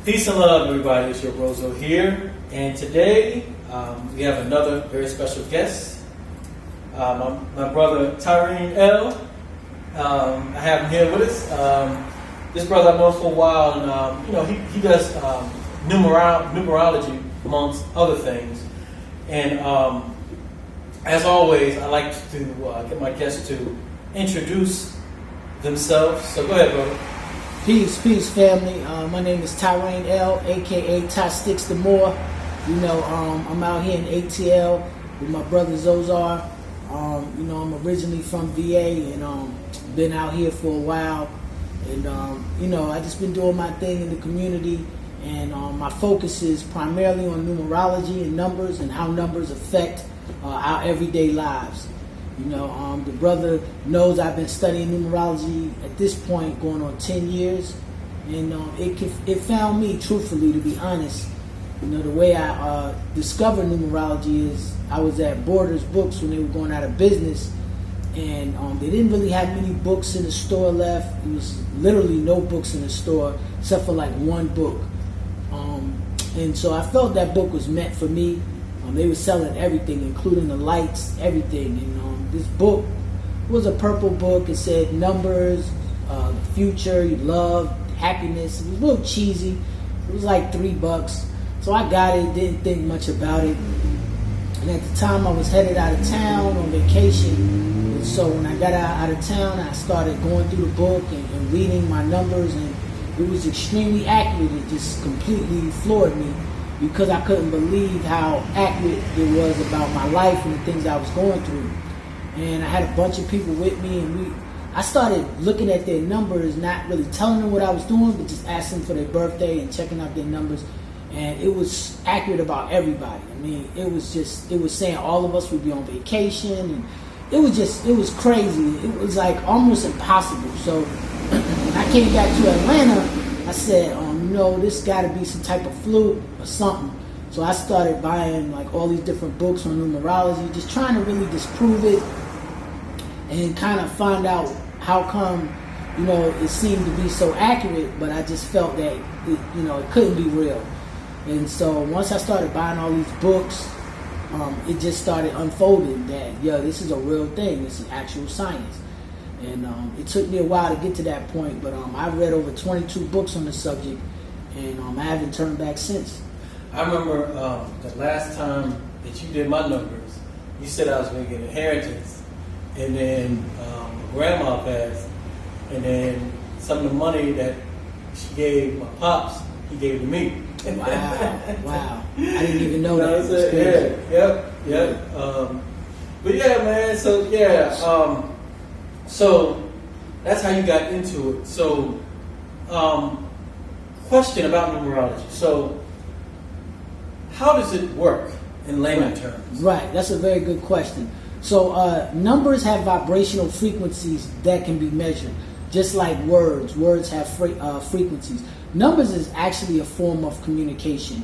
Peace and love, everybody. It's your Rozo here, and today we have another very special guest, my brother Tyraine L. I have him here with us. This brother I've known for a while, and he does numerology amongst other things. And as always, I like to get my guests to introduce themselves. So go ahead, brother. Peace, family. My name is Tyraine L, aka Ty Sticks the Moor. I'm out here in ATL with my brother Zozar. I'm originally from VA and been out here for a while. And I just been doing my thing in the community. And my focus is primarily on numerology and numbers and how numbers affect our everyday lives. The brother knows I've been studying numerology at this point going on 10 years. And it found me, truthfully, to be honest. The way I discovered numerology is I was at Borders Books when they were going out of business. And they didn't really have many books in the store left. There was literally no books in the store except for like one book. And so I felt that book was meant for me. They were selling everything, including the lights, everything. And this book was a purple book. It said numbers, the future, love, happiness. It was a little cheesy. It was like $3. So I got it, didn't think much about it. And at the time I was headed out of town on vacation. And so when I got out of town, I started going through the book and reading my numbers, and it was extremely accurate. It just completely floored me because I couldn't believe how accurate it was about my life and the things I was going through. And I had a bunch of people with me, and I started looking at their numbers, not really telling them what I was doing, but just asking for their birthday and checking out their numbers. And it was accurate about everybody. I mean, it was saying all of us would be on vacation, and it was crazy. It was like almost impossible. So when I came back to Atlanta, I said, this got to be some type of fluke or something. So I started buying like all these different books on numerology, just trying to really disprove it and kind of find out how come, it seemed to be so accurate, but I just felt that it couldn't be real. And so once I started buying all these books, it just started unfolding that, this is a real thing. This is actual science. And it took me a while to get to that point, but I've read over 22 books on the subject, and I haven't turned back since. I remember the last time that you did my numbers, you said I was going to get inheritance, and then my grandma passed, and then some of the money that she gave my pops, he gave to me. Wow. I didn't even know that. Yep. But yeah, man, so that's how you got into it. So, question about numerology. So, how does it work in layman terms? Right, that's a very good question. So, numbers have vibrational frequencies that can be measured, just like words. Words have frequencies. Numbers is actually a form of communication.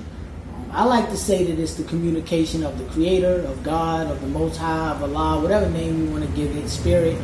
I like to say that it's the communication of the Creator, of God, of the Most High, of Allah, whatever name you want to give it, Spirit.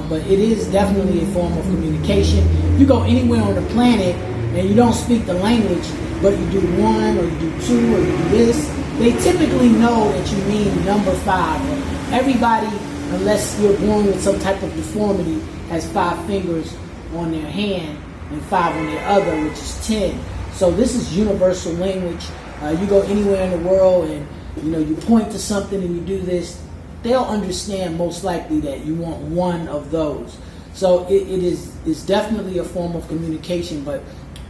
But it is definitely a form of communication. If you go anywhere on the planet and you don't speak the language, but you do 1 or you do 2 or you do this, they typically know that you mean number 5. Everybody, unless you're born with some type of deformity, has 5 fingers on their hand and 5 on their other, which is 10. So this is universal language. You go anywhere in the world and you point to something and you do this, they'll understand most likely that you want one of those. So it's definitely a form of communication, but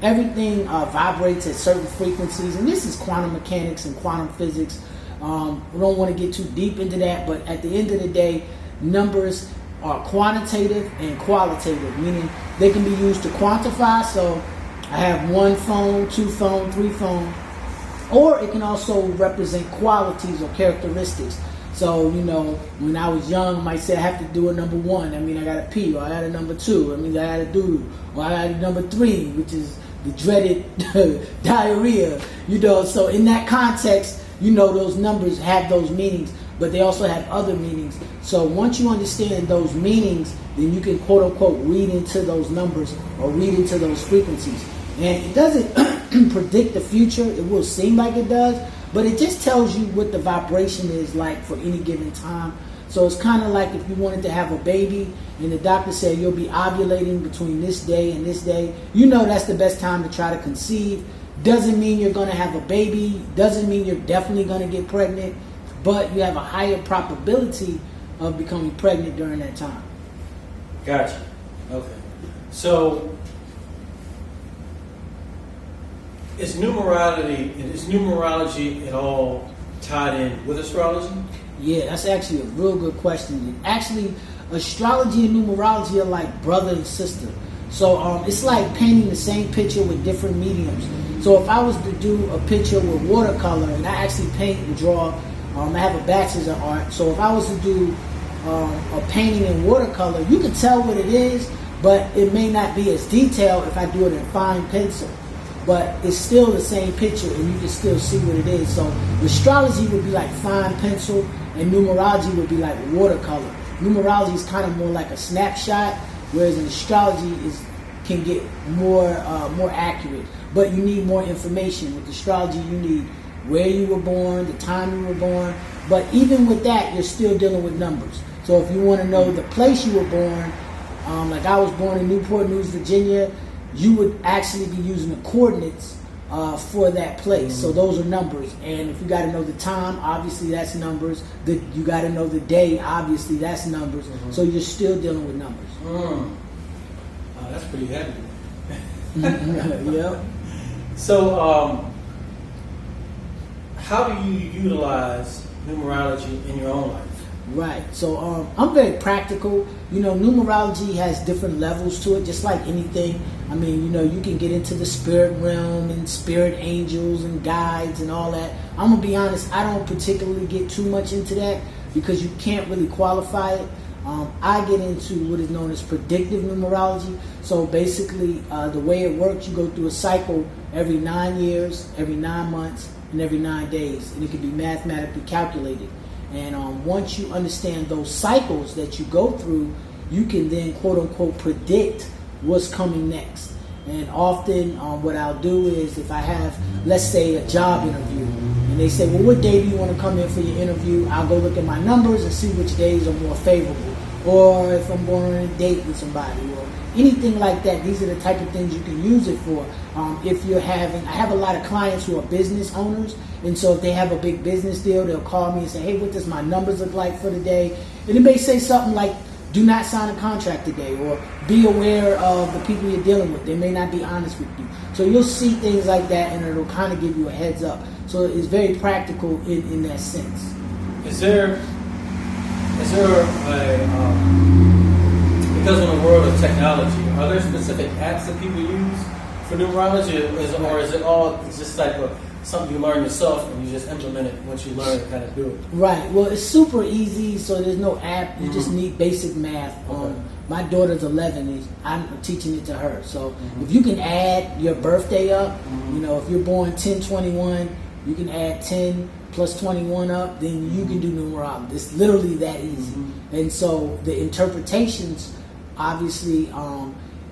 everything vibrates at certain frequencies, and this is quantum mechanics and quantum physics. We don't want to get too deep into that, but at the end of the day, numbers are quantitative and qualitative, meaning they can be used to quantify. So I have 1 phone, 2 phone, 3 phone, or it can also represent qualities or characteristics. So, when I was young, I might say I have to do a number 1. I mean, I got a pee, or I got a number 2. I mean, I got a doo, or I got a number 3, which is the dreaded diarrhea. So in that context, those numbers have those meanings, but they also have other meanings. So once you understand those meanings, then you can quote unquote read into those numbers or read into those frequencies. And it doesn't predict the future. It will seem like it does, but it just tells you what the vibration is like for any given time. So it's kind of like if you wanted to have a baby and the doctor said you'll be ovulating between this day and this day, you know that's the best time to try to conceive. Doesn't mean you're going to have a baby, doesn't mean you're definitely going to get pregnant, but you have a higher probability of becoming pregnant during that time. Gotcha. Okay. So is numerology at all tied in with astrology? Yeah, that's actually a real good question. And actually, astrology and numerology are like brother and sister. So it's like painting the same picture with different mediums. So if I was to do a picture with watercolor, and I actually paint and draw, I have a bachelor's in art. So if I was to do a painting in watercolor, you can tell what it is, but it may not be as detailed if I do it in fine pencil. But it's still the same picture, and you can still see what it is. So astrology would be like fine pencil, and numerology would be like watercolor. Numerology is kind of more like a snapshot, whereas in astrology can get more accurate. But you need more information. With astrology, you need where you were born, the time you were born. But even with that, you're still dealing with numbers. So if you want to know the place you were born, like I was born in Newport News, Virginia, you would actually be using the coordinates for that place. So those are numbers. And if you got to know the time, obviously that's numbers. You got to know the day, obviously that's numbers. So you're still dealing with numbers. Oh, that's pretty heavy. Yep. So how do you utilize numerology in your own life? Right. So I'm very practical. Numerology has different levels to it, just like anything. I mean, you can get into the spirit realm and spirit angels and guides and all that. I'm going to be honest, I don't particularly get too much into that because you can't really qualify it. I get into what is known as predictive numerology. So basically, the way it works, you go through a cycle every 9 years, every 9 months, and every 9 days. And it can be mathematically calculated. And once you understand those cycles that you go through, you can then, quote unquote, predict what's coming next. And often what I'll do is if I have, let's say, a job interview, and they say, well, what day do you want to come in for your interview? I'll go look at my numbers and see which days are more favorable. Or if I'm going on a date with somebody or anything like that. These are the type of things you can use it for. If you're I have a lot of clients who are business owners, and so if they have a big business deal, they'll call me and say, hey, what does my numbers look like for the day? And it may say something like, do not sign a contract today, or be aware of the people you're dealing with. They may not be honest with you. So you'll see things like that, and it'll kind of give you a heads up. So it's very practical in that sense. Is there because in the world of technology, are there specific apps that people use for numerology, or is it all just like something you learn yourself and you just implement it once you learn to kind of do it? Right. Well, it's super easy, so there's no app. You just need basic math. Okay. My daughter's 11, and I'm teaching it to her. So if you can add your birthday up, if you're born 10/21, you can add 10 plus 21 up, then you can do numerology. It's literally that easy. And so the interpretations, obviously,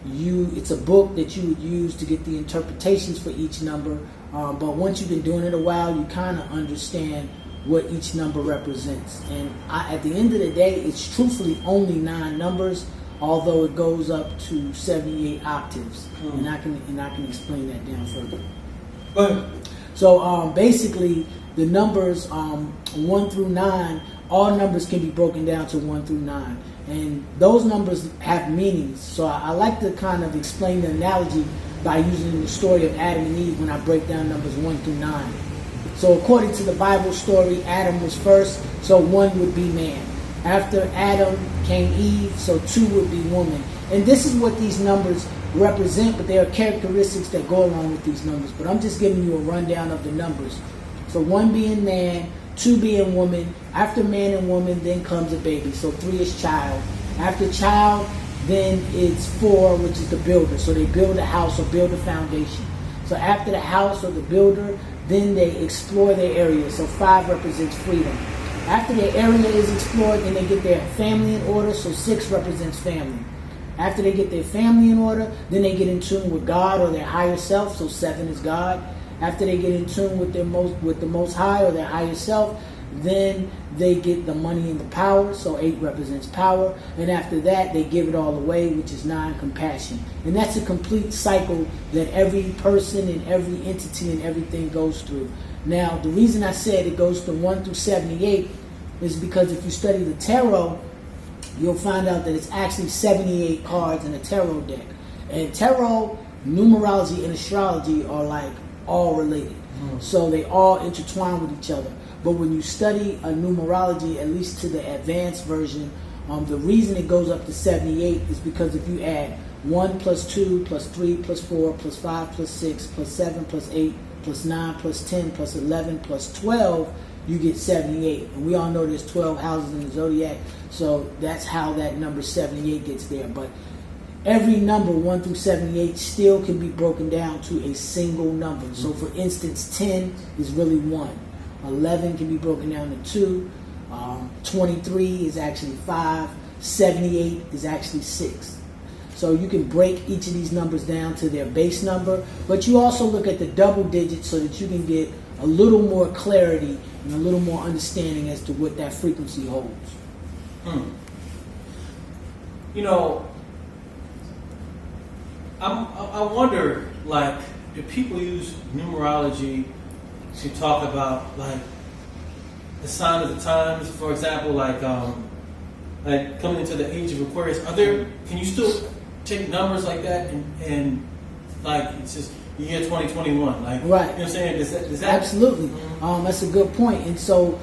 it's a book that you would use to get the interpretations for each number. But once you've been doing it a while, you kind of understand what each number represents. And at the end of the day, it's truthfully only 9 numbers, although it goes up to 78 octaves. And I can explain that down further. Go ahead. So basically, the numbers 1 through 9, all numbers can be broken down to 1 through 9. And those numbers have meanings. So I like to kind of explain the analogy by using the story of Adam and Eve when I break down numbers 1 through 9. So according to the Bible story, Adam was first, so 1 would be man. After Adam came Eve, so 2 would be woman. And this is what these numbers represent, but there are characteristics that go along with these numbers. But I'm just giving you a rundown of the numbers. So 1 being man, 2 being woman. After man and woman, then comes a baby. So 3 is child. After child, then it's 4, which is the builder. So they build a house or build a foundation. So after the house or the builder, then they explore their area. So 5 represents freedom. After their area is explored, then they get their family in order. So 6 represents family. After they get their family in order, then they get in tune with God or their higher self. So 7 is God. After they get in tune with the Most High or their higher self, then they get the money and the power. So 8 represents power. And after that, they give it all away, which is 9, compassion. And that's a complete cycle that every person and every entity and everything goes through. Now, the reason I said it goes from 1 through 78 is because if you study the tarot, you'll find out that it's actually 78 cards in a tarot deck. And tarot, numerology, and astrology are like all related. So they all intertwine with each other. But when you study a numerology, at least to the advanced version, the reason it goes up to 78 is because if you add 1 plus 2 plus 3 plus 4 plus 5 plus 6 plus 7 plus 8 plus 9 plus 10 plus 11 plus 12, you get 78. And we all know there's 12 houses in the zodiac, so that's how that number 78 gets there. But every number 1 through 78 still can be broken down to a single number. So for instance, 10 is really 1. 11 can be broken down to 2. 23 is actually 5. 78 is actually 6. So you can break each of these numbers down to their base number, but you also look at the double digits so that you can get a little more clarity and a little more understanding as to what that frequency holds. You know, I wonder, like, do people use numerology to talk about, like, the sign of the times? For example, like coming into the age of Aquarius, can you still take numbers like that and like, it's just year 2021, like, right? You know what I'm saying? Does that absolutely? That's a good point. And so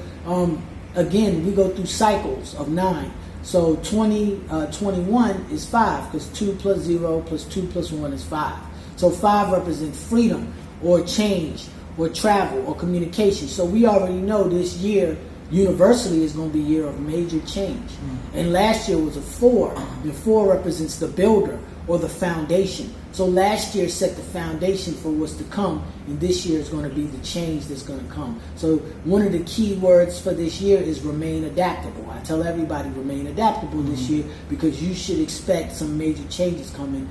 again, we go through cycles of 9. So 21 is 5, because 2 plus 0 plus 2 plus 1 is 5. So 5 represents freedom or change or travel or communication. So we already know this year universally is going to be a year of major change. And last year was a 4, and 4 represents the builder or the foundation. So last year set the foundation for what's to come, and this year is going to be the change that's going to come. So one of the key words for this year is remain adaptable. I tell everybody remain adaptable this year, because you should expect some major changes coming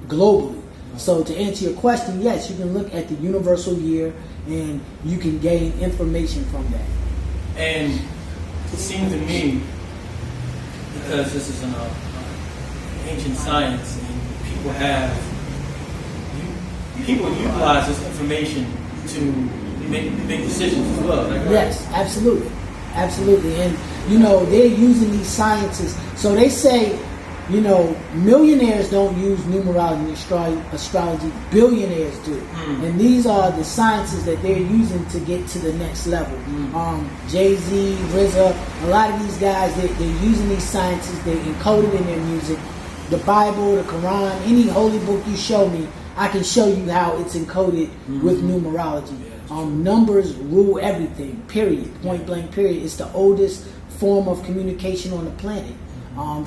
globally. So to answer your question, yes, you can look at the universal year and you can gain information from that. And it seems to me, because this is an ancient science, and people utilize this information to make decisions as well. Right? Yes, absolutely. And they're using these sciences. So they say, millionaires don't use numerology and astrology, billionaires do. And these are the sciences that they're using to get to the next level. Jay-Z, RZA, a lot of these guys, they're using these sciences, they encode it in their music. The Bible, the Quran, any holy book you show me, I can show you how it's encoded with numerology. Numbers rule everything, period, point blank, period. It's the oldest form of communication on the planet.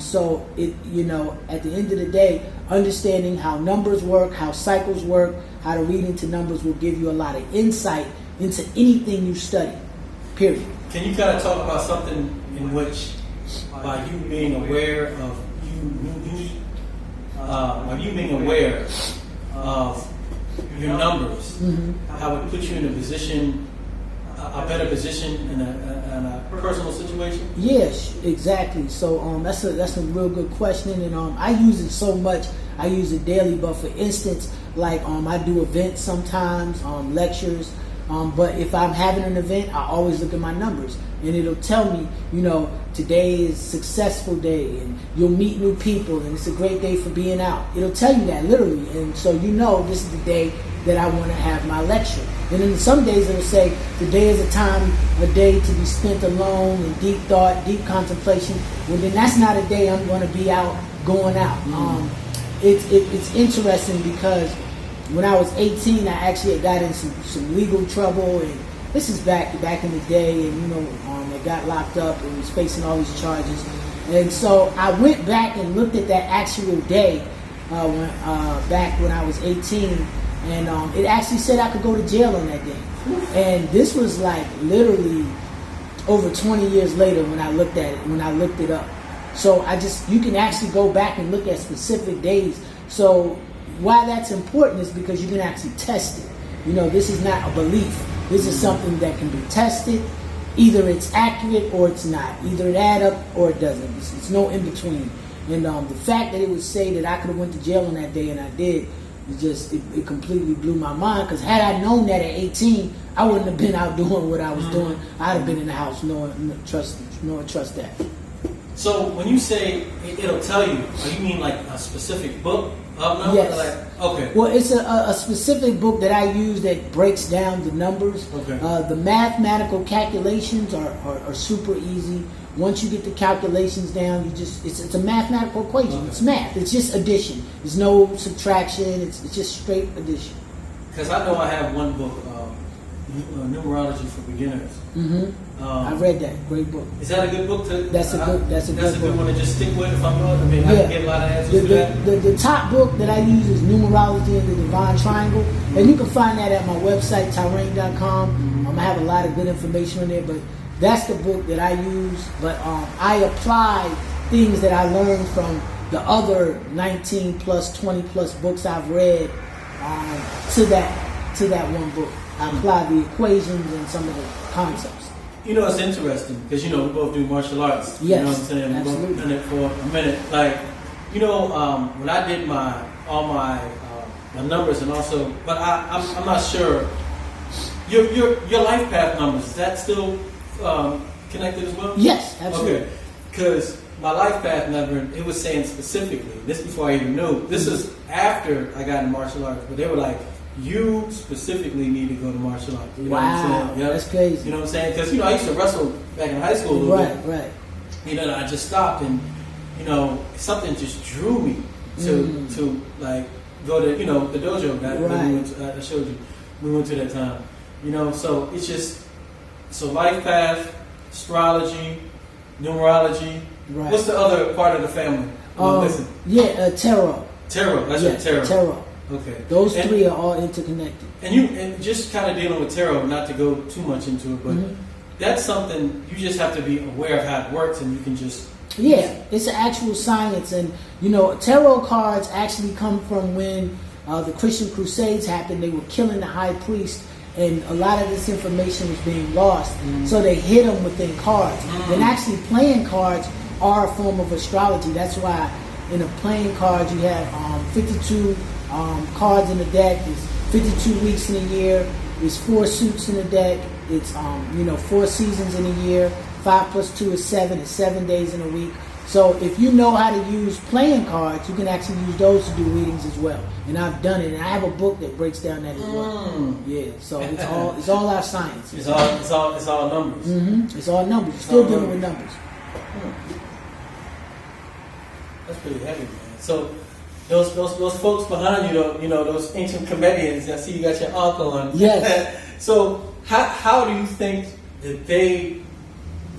So at the end of the day, understanding how numbers work, how cycles work, how to read into numbers will give you a lot of insight into anything you study, period. Can you kind of talk about something in which, by you being aware of your numbers, how it puts you in a position, a better position in a personal situation? Yes, exactly. So that's a real good question, and I use it so much. I use it daily. But for instance, like I do events sometimes, lectures. But if I'm having an event, I always look at my numbers, and it'll tell me, today is successful day, and you'll meet new people, and it's a great day for being out. It'll tell you that literally, and so this is the day that I want to have my lecture. And then some days it'll say, today is a day to be spent alone in deep thought, deep contemplation. Well, then that's not a day I'm going to be going out. It's interesting because when I was 18, I actually got in some legal trouble, and this is back in the day, and I got locked up and was facing all these charges. And so I went back and looked at that actual day back when I was 18, and it actually said I could go to jail on that day. And this was like literally over 20 years later when I looked at it, when I looked it up. So you can actually go back and look at specific days. So why that's important is because you can actually test it. This is not a belief. This is something that can be tested. Either it's accurate or it's not. Either it adds up or it doesn't. It's no in between. And the fact that it would say that I could have went to jail on that day and I did, it completely blew my mind. Because had I known that at 18, I wouldn't have been out doing what I was doing. I'd have been in the house knowing trust that. So when you say it'll tell you, you mean like a specific book of numbers? Yes. Okay. Well, it's a specific book that I use that breaks down the numbers. Okay. The mathematical calculations are super easy. Once you get the calculations down, it's a mathematical equation. Okay. It's math. It's just addition. There's no subtraction. It's just straight addition. Because I know I have one book, Numerology for Beginners. Mm-hmm. I read that. Great book. Is that a good book to? That's a good one to just stick with if I'm going. I mean, I can get a lot of answers to that. The top book that I use is Numerology and the Divine Triangle, and you can find that at my website Tyraine.com. I have a lot of good information on there, but that's the book that I use. But I apply things that I learned from the other 19 plus 20 plus books I've read to that one book. I apply the equations and some of the concepts. It's interesting because we both do martial arts. Yes, you know what I'm saying? absolutely. We've both done it for a minute. Like, when I did all my numbers and also, but I'm not sure. Your life path numbers, is that still connected as well? Yes, absolutely. Okay, because my life path number, it was saying specifically. This before I even knew. This is after I got into martial arts, but they were like, you specifically need to go to martial arts. You know what I'm saying? Yep. That's crazy. You know what I'm saying? Because I used to wrestle back in high school a little bit. Right. I just stopped, and something just drew me to like go to the dojo that we went to, I showed you. We went to that time. So it's just life path, astrology, numerology. Right. What's the other part of the family? Listen. Tarot. Tarot. That's right. Tarot. Tarot. Okay. Those three are all interconnected. And just kind of dealing with tarot, not to go too much into it, but that's something you just have to be aware of how it works, and you can just it's an actual science, and tarot cards actually come from when the Christian Crusades happened. They were killing the high priest, and a lot of this information was being lost, so they hid them within cards. And actually, playing cards are a form of astrology. That's why in a playing card you have 52 cards in the deck. There's 52 weeks in a year. There's 4 suits in the deck. It's 4 seasons in a year. 5 plus 2 is 7. It's 7 days in a week. So if you know how to use playing cards, you can actually use those to do readings as well. And I've done it, and I have a book that breaks down that as well. Yeah. So it's all our science. It's all numbers. Mm-hmm. It's all numbers. You're still dealing with numbers. That's pretty heavy, man. So those folks behind you, those ancient comedians. I see you got your uncle on. Yes. So how do you think that they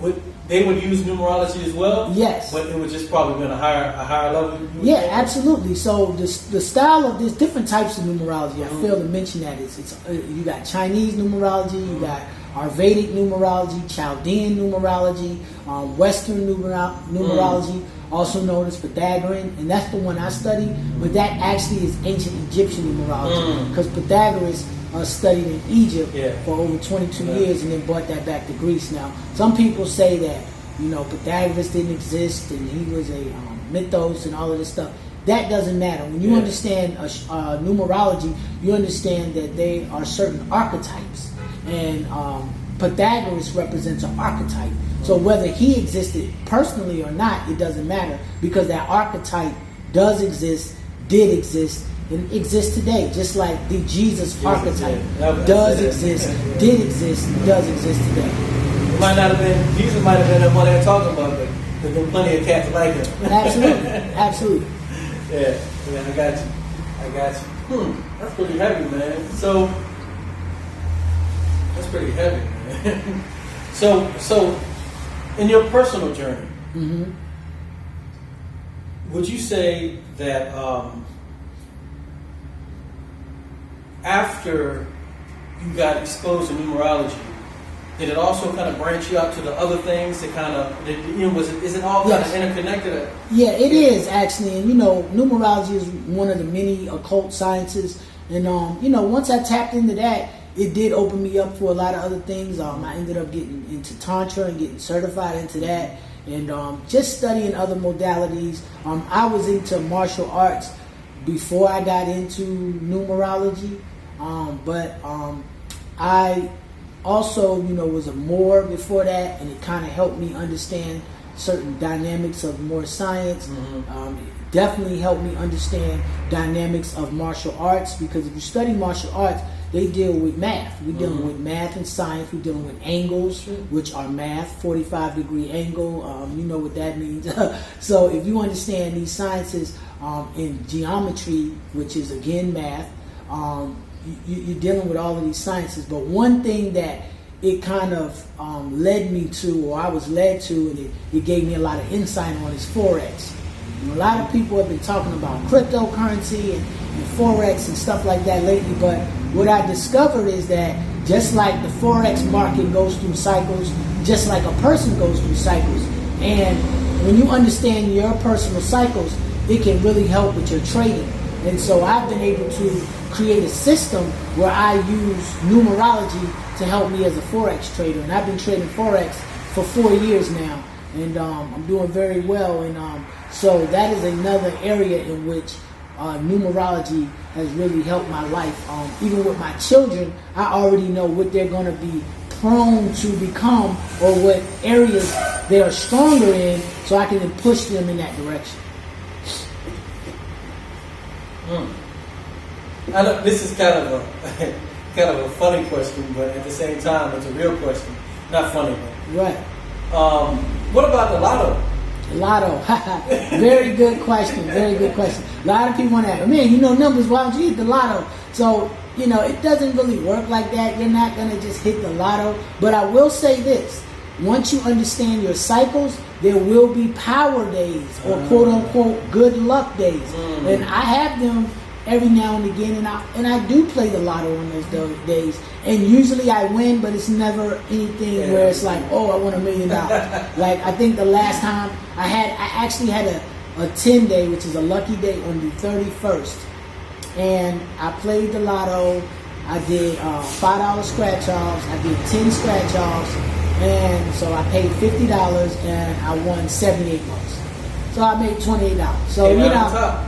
would use numerology as well? Yes. But it would just probably be on a higher level. Yeah, absolutely. So the style of there's different types of numerology. I failed to mention that it's you got Chinese numerology, you got Ayurvedic numerology, Chaldean numerology, Western numerology, also known as Pythagorean, and that's the one I study. But that actually is ancient Egyptian numerology, because Pythagoras studied in Egypt for over 22 years and then brought that back to Greece. Now, some people say that Pythagoras didn't exist and he was a mythos and all of this stuff. That doesn't matter. When you understand numerology, you understand that they are certain archetypes, and Pythagoras represents an archetype. So whether he existed personally or not, it doesn't matter, because that archetype does exist, did exist, and exists today. Just like the Jesus archetype does exist, did exist, does exist today. It might not have been, Jesus might have been the one they were talking about, but there's been plenty of cats like him. Absolutely. Yeah, I got you. That's pretty heavy, man. So, that's pretty heavy, man. So, in your personal journey, would you say that after you got exposed to numerology, did it also kind of branch you out to the other things to kind of, is it all kind of interconnected? Yeah, it is actually. And, numerology is one of the many occult sciences. And, once I tapped into that, it did open me up for a lot of other things. I ended up getting into Tantra and getting certified into that. And just studying other modalities. I was into martial arts before I got into numerology. But I also, was a Moor before that, and it kind of helped me understand certain dynamics of Moor science. It definitely helped me understand dynamics of martial arts, because if you study martial arts, they deal with math. We're dealing with math and science. We're dealing with angles, which are math, 45-degree angle. You know what that means. So if you understand these sciences in geometry, which is, again, math, you're dealing with all of these sciences. But one thing that it kind of led me to, or I was led to, and it gave me a lot of insight on, is Forex. And a lot of people have been talking about cryptocurrency and Forex and stuff like that lately, but what I discovered is that just like the Forex market goes through cycles, just like a person goes through cycles, and when you understand your personal cycles, it can really help with your trading. And so I've been able to create a system where I use numerology to help me as a Forex trader. And I've been trading Forex for 4 years now, and I'm doing very well. And so that is another area in which numerology has really helped my life. Even with my children, I already know what they're going to be prone to become, or what areas they are stronger in, so I can then push them in that direction. I know this is kind of a funny question, but at the same time, it's a real question. Not funny, but right. What about the lotto? Lotto, very good question. Very good question. A lot of people want to ask, man, you know numbers, why don't you hit the lotto? So, it doesn't really work like that. You're not going to just hit the lotto. But I will say this. Once you understand your cycles, there will be power days, or quote unquote good luck days. And I have them every now and again, and I do play the lotto on those days. And usually I win, but it's never anything where it's like, oh, I won $1 million. Like, I think the last time I actually had a 10-day, which is a lucky day, on the 31st. And I played the lotto. I did $5 scratch-offs. I did 10 scratch-offs. And so I paid $50 and I won 78 bucks. So I made $28. So,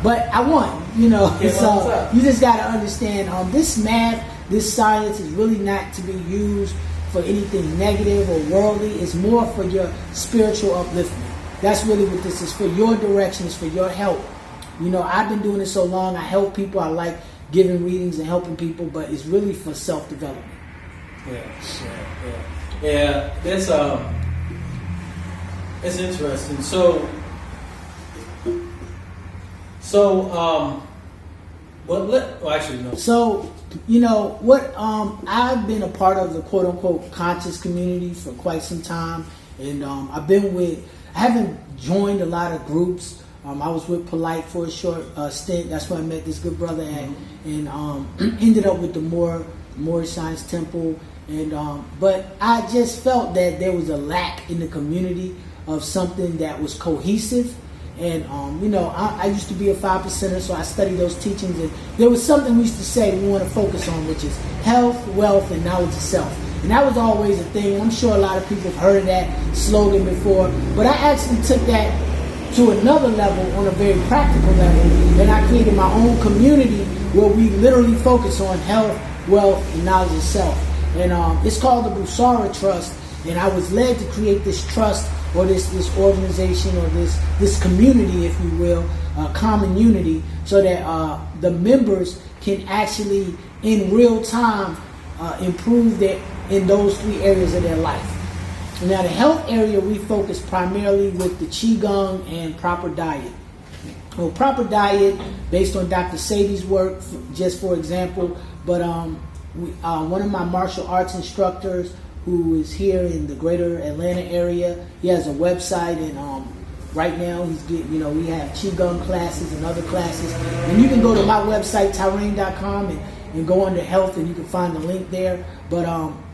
but I won, so you just got to understand this math, this science is really not to be used for anything negative or worldly. It's more for your spiritual upliftment. That's really what this is, for your directions, for your help. I've been doing it so long. I help people. I like giving readings and helping people, but it's really for self-development. Yeah, that's it's interesting. Actually, no. So, I've been a part of the quote unquote conscious community for quite some time, and I haven't joined a lot of groups. I was with Polite for a short stint. That's where I met this good brother at, and ended up with the Moor Science Temple. And but I just felt that there was a lack in the community of something that was cohesive. And I used to be a 5%er, so I studied those teachings. And there was something we used to say we want to focus on, which is health, wealth, and knowledge of self. And that was always a thing. I'm sure a lot of people have heard of that slogan before. But I actually took that to another level, on a very practical level. And I created my own community where we literally focus on health, wealth, and knowledge of self. And it's called the Busara Trust. And I was led to create this trust, or this organization, or this community, if you will, common unity, so that the members can actually, in real time, improve in those 3 areas of their life. Now, the health area, we focus primarily with the Qigong and proper diet. Well, proper diet, based on Dr. Sadie's work, just for example, but one of my martial arts instructors, who is here in the greater Atlanta area, he has a website, and right now he's getting, we have Qigong classes and other classes. And you can go to my website, Tyraine.com, and go under health, and you can find the link there. But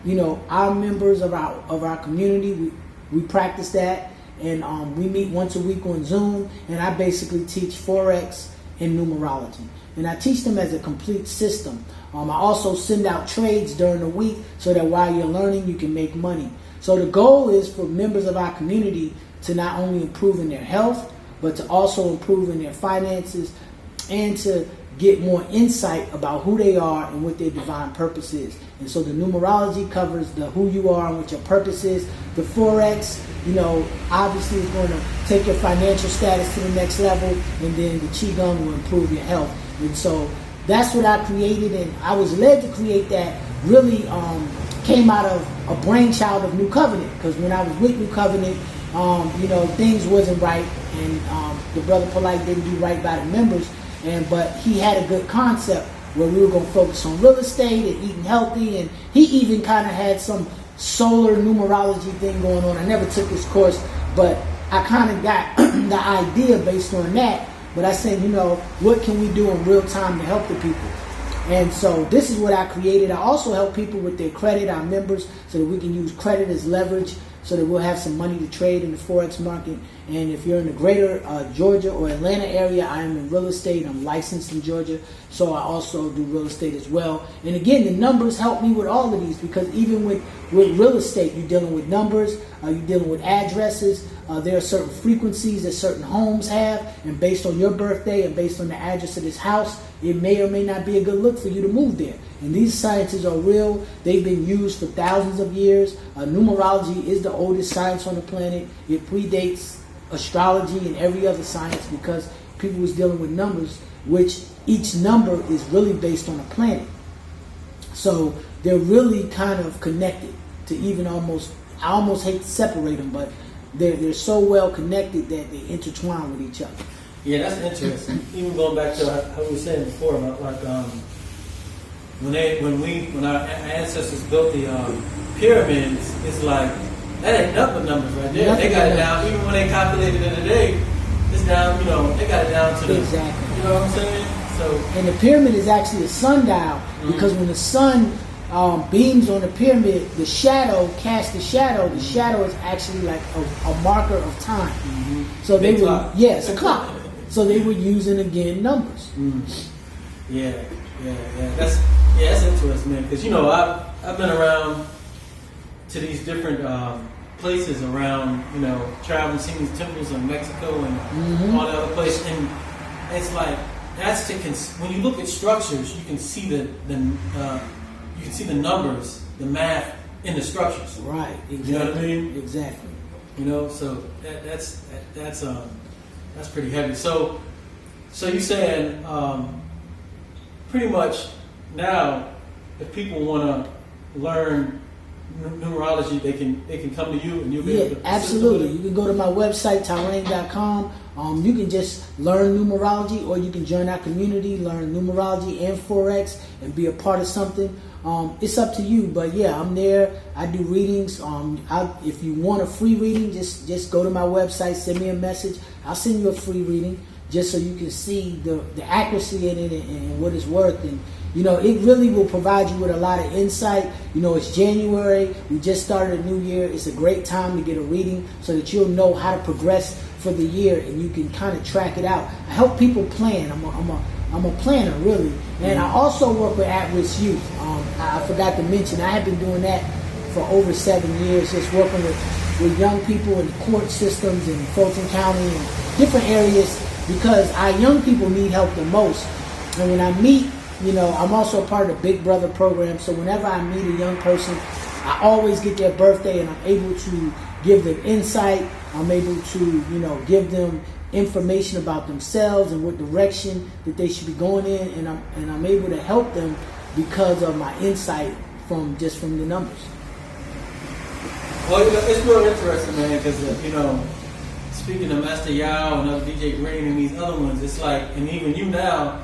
you know, our members of our community, we practice that, and we meet once a week on Zoom, and I basically teach Forex and numerology, and I teach them as a complete system. I also send out trades during the week so that while you're learning, you can make money. So the goal is for members of our community to not only improve in their health, but to also improve in their finances, and to get more insight about who they are and what their divine purpose is. And so the numerology covers the who you are and what your purpose is. The Forex, you know, obviously is going to take your financial status to the next level, and then the Qigong will improve your health. And so that's what I created, and I was led to create that. Really came out of a brainchild of New Covenant, because when I was with New Covenant, you know, things wasn't right, and the brother Polite didn't do right by the members, but he had a good concept where we were going to focus on real estate and eating healthy, and he even kind of had some solar numerology thing going on. I never took his course, but I kind of got the idea based on that. But I said, you know, what can we do in real time to help the people? And so this is what I created. I also help people with their credit, our members, so that we can use credit as leverage, so that we'll have some money to trade in the Forex market. And if you're in the greater Georgia or Atlanta area, I am in real estate. I'm licensed in Georgia, so I also do real estate as well. And again, the numbers help me with all of these, because even with real estate, you're dealing with numbers, you're dealing with addresses. There are certain frequencies that certain homes have, and based on your birthday and based on the address of this house, it may or may not be a good look for you to move there. And these sciences are real. They've been used for thousands of years. Numerology is the oldest science on the planet. It predates astrology and every other science, because people was dealing with numbers, which each number is really based on a planet. So they're really kind of connected to even almost, I almost hate to separate them, but they're so well connected that they intertwine with each other. Yeah, that's interesting. Even going back to how we were saying before about like when our ancestors built the pyramids, it's like that ain't nothing but numbers right there. Nothing they got it down. Even when they calculated it today, it's down. You know, they got it down to the. Exactly. You know what I'm saying? So. And the pyramid is actually a sundial, because when the sun beams on the pyramid, the shadow casts the shadow. The shadow is actually like a marker of time. Mm-hmm. So they were, clock. yes, a clock. So they were using again numbers. Yeah. That's interesting, man. Because you know I've been around to these different places around, you know, traveling, seeing these temples in Mexico and all the other places, and it's like that's when you look at structures, you can see the numbers, the math in the structures. Right. Exactly. You know what I mean? Exactly. You know, so that's pretty heavy. So you saying pretty much now, if people want to learn numerology, they can come to you and you'll be able to absolutely. You can go to my website, Tyraine.com. You can just learn numerology, or you can join our community, learn numerology and Forex, and be a part of something. It's up to you, but yeah, I'm there. I do readings. If you want a free reading, just go to my website, send me a message. I'll send you a free reading, just so you can see the accuracy in it and what it's worth. And you know, it really will provide you with a lot of insight. You know, it's January. We just started a new year. It's a great time to get a reading so that you'll know how to progress for the year, and you can kind of track it out. I help people plan. I'm a planner, really. And I also work with at-risk youth. I forgot to mention, I have been doing that for over 7 years, just working with young people in the court systems in Fulton County and different areas, because our young people need help the most. And when I meet, you know, I'm also a part of the Big Brother program, so whenever I meet a young person, I always get their birthday, and I'm able to give them insight. I'm able to, you know, give them information about themselves and what direction that they should be going in, and I'm able to help them because of my insight from the numbers. Well, it's real interesting, man, because you know, speaking of Master Yao and other DJ Green and these other ones, it's like, and even you now,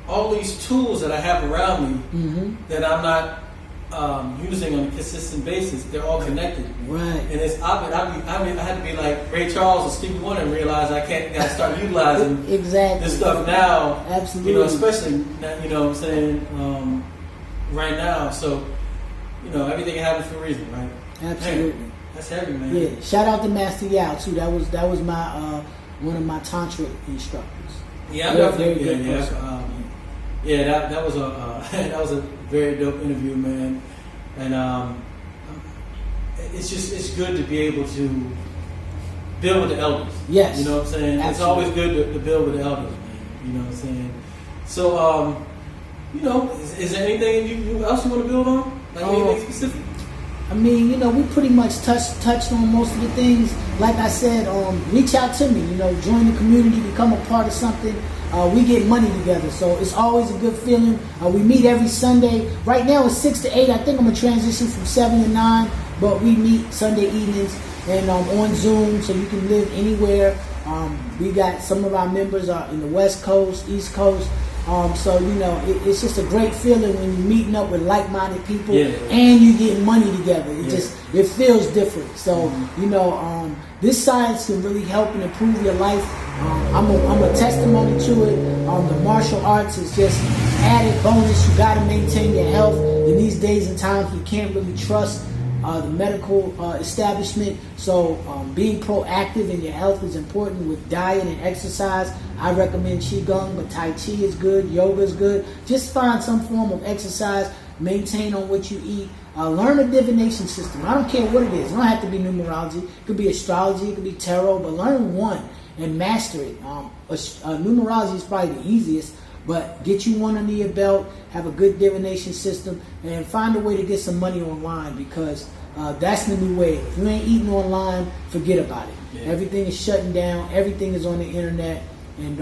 all these tools that I have around me that I'm not using on a consistent basis, they're all connected. Right. And it's obvious. I had to be like Ray Charles or Stevie Wonder and realize I gotta start utilizing Exactly. this stuff now. Absolutely. You know, especially now, you know what I'm saying, right now. So, you know, everything happens for a reason, right? Absolutely. Man, that's heavy, man. Yeah. Shout out to Master Yao too. That was my one of my tantra instructors. Yeah, I'm definitely. That was a that was a very dope interview, man. And it's good to be able to build with the elders. Yes. You know what I'm saying? Absolutely. It's always good to build with the elders, man. You know what I'm saying? So, you know, is there anything else you want to build on? Like anything specific? I mean, you know, we pretty much touched on most of the things. Like I said, reach out to me. You know, join the community, become a part of something. We get money together, so it's always a good feeling. We meet every Sunday. Right now it's 6 to 8. I think I'm gonna transition from 7 to 9, but we meet Sunday evenings and on Zoom, so you can live anywhere. We got some of our members are in the West Coast, East Coast. So, you know, it's just a great feeling when you're meeting up with like-minded people and you getting money together. It feels different. So, you know, this science can really help and improve your life. I'm a testimony to it. The martial arts is just added bonus. You got to maintain your health. In these days and times, you can't really trust the medical establishment. So being proactive in your health is important with diet and exercise. I recommend Qigong, but Tai Chi is good, yoga is good. Just find some form of exercise, maintain on what you eat. Learn a divination system. I don't care what it is. It don't have to be numerology. It could be astrology, it could be tarot, but learn one and master it. Numerology is probably the easiest, but get you one under your belt, have a good divination system, and find a way to get some money online, because that's the new way. If you ain't eating online, forget about it. Yeah. Everything is shutting down. Everything is on the internet. And,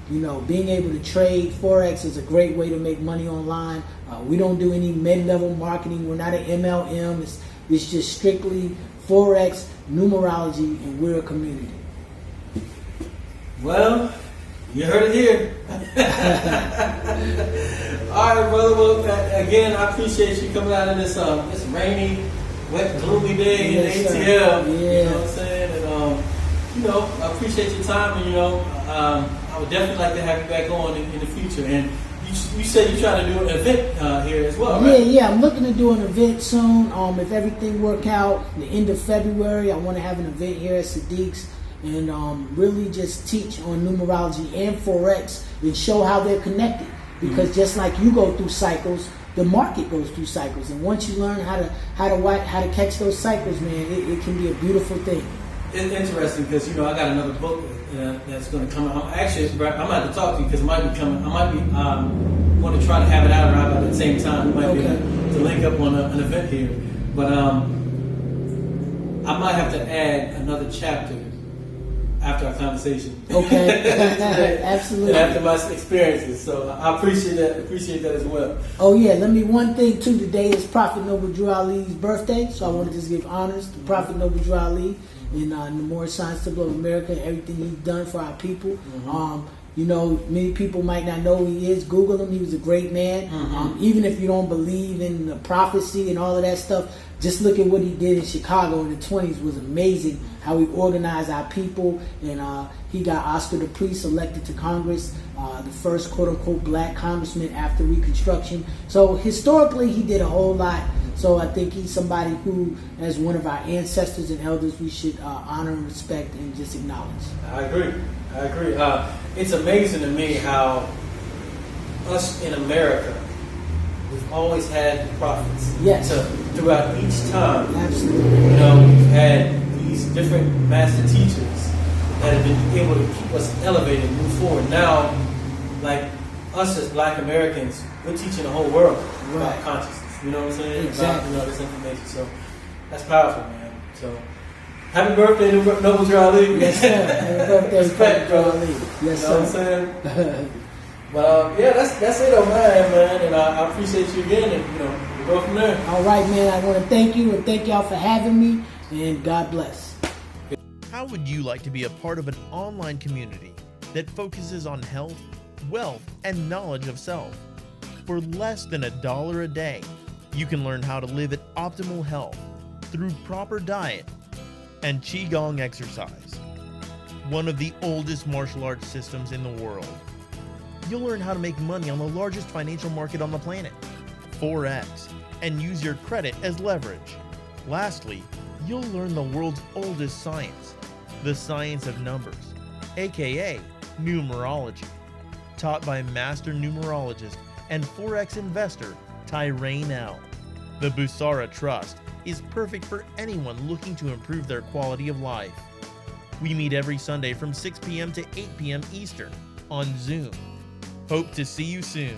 you know, being able to trade Forex is a great way to make money online. We don't do any mid-level marketing. We're not an MLM. It's just strictly Forex, numerology, and we're a community. Well, you heard it here. All right, brother. Well, again, I appreciate you coming out of this rainy, wet, gloomy day in ATL. Yeah. You know what I'm saying? And you know, I appreciate your time. And you know, I would definitely like to have you back on in the future. And you said you're trying to do an event here as well, right? Yeah. I'm looking to do an event soon. If everything work out, the end of February, I want to have an event here at Sadiq's. And really just teach on numerology and Forex and show how they're connected. Because just like you go through cycles, the market goes through cycles. And once you learn how to catch those cycles, man, it can be a beautiful thing. It's interesting because, you know, I got another book that's going to come out. Actually, I'm going to have to talk to you because it might be coming. I might be going to try to have it out around at the same time. We might be able to link up on an event here. But I might have to add another chapter after our conversation. Okay. Absolutely. And after my experiences. So I appreciate that as well. Oh yeah, one thing too, today is Prophet Noble Drew Ali's birthday, so I wanted to just give honors to Prophet Noble Drew Ali and the Moor Science Temple of America and everything he's done for our people. You know, many people might not know who he is. Google him. He was a great man. Even if you don't believe in the prophecy and all of that stuff, just look at what he did in Chicago in the 20s was amazing. How he organized our people, and he got Oscar the Priest elected to Congress, the first quote-unquote black congressman after Reconstruction. So historically, he did a whole lot. So I think he's somebody who, as one of our ancestors and elders, we should honor and respect and just acknowledge. I agree. It's amazing to me how us in America, we've always had the prophets. Yes. So throughout each time, Absolutely. you know, we've had these different master teachers that have been able to keep us elevated and move forward. Now, like us as Black Americans, we're teaching the whole world about consciousness. You know what I'm saying? Exactly. About, you know, this information. So that's powerful, man. So happy birthday to Noble Drew Ali. Yes, sir. Happy birthday, respect, bro. Ali. Yes, you know sir. What I'm saying? But yeah, that's it on man. And I appreciate you again, and you know, we'll go from there. All right, man. I want to thank you and thank y'all for having me, and God bless. How would you like to be a part of an online community that focuses on health, wealth, and knowledge of self? For less than $1 a day, You can learn how to live at optimal health through proper diet and Qigong exercise, one of the oldest martial arts systems in the world. You'll learn how to make money on the largest financial market on the planet, Forex, and use your credit as leverage. Lastly, you'll learn the world's oldest science, the science of numbers, aka Numerology, taught by master numerologist and Forex investor Tyraine. The Busara Trust is perfect for anyone looking to improve their quality of life. We meet every Sunday from 6 p.m. to 8 p.m. Eastern on Zoom. Hope to see you soon.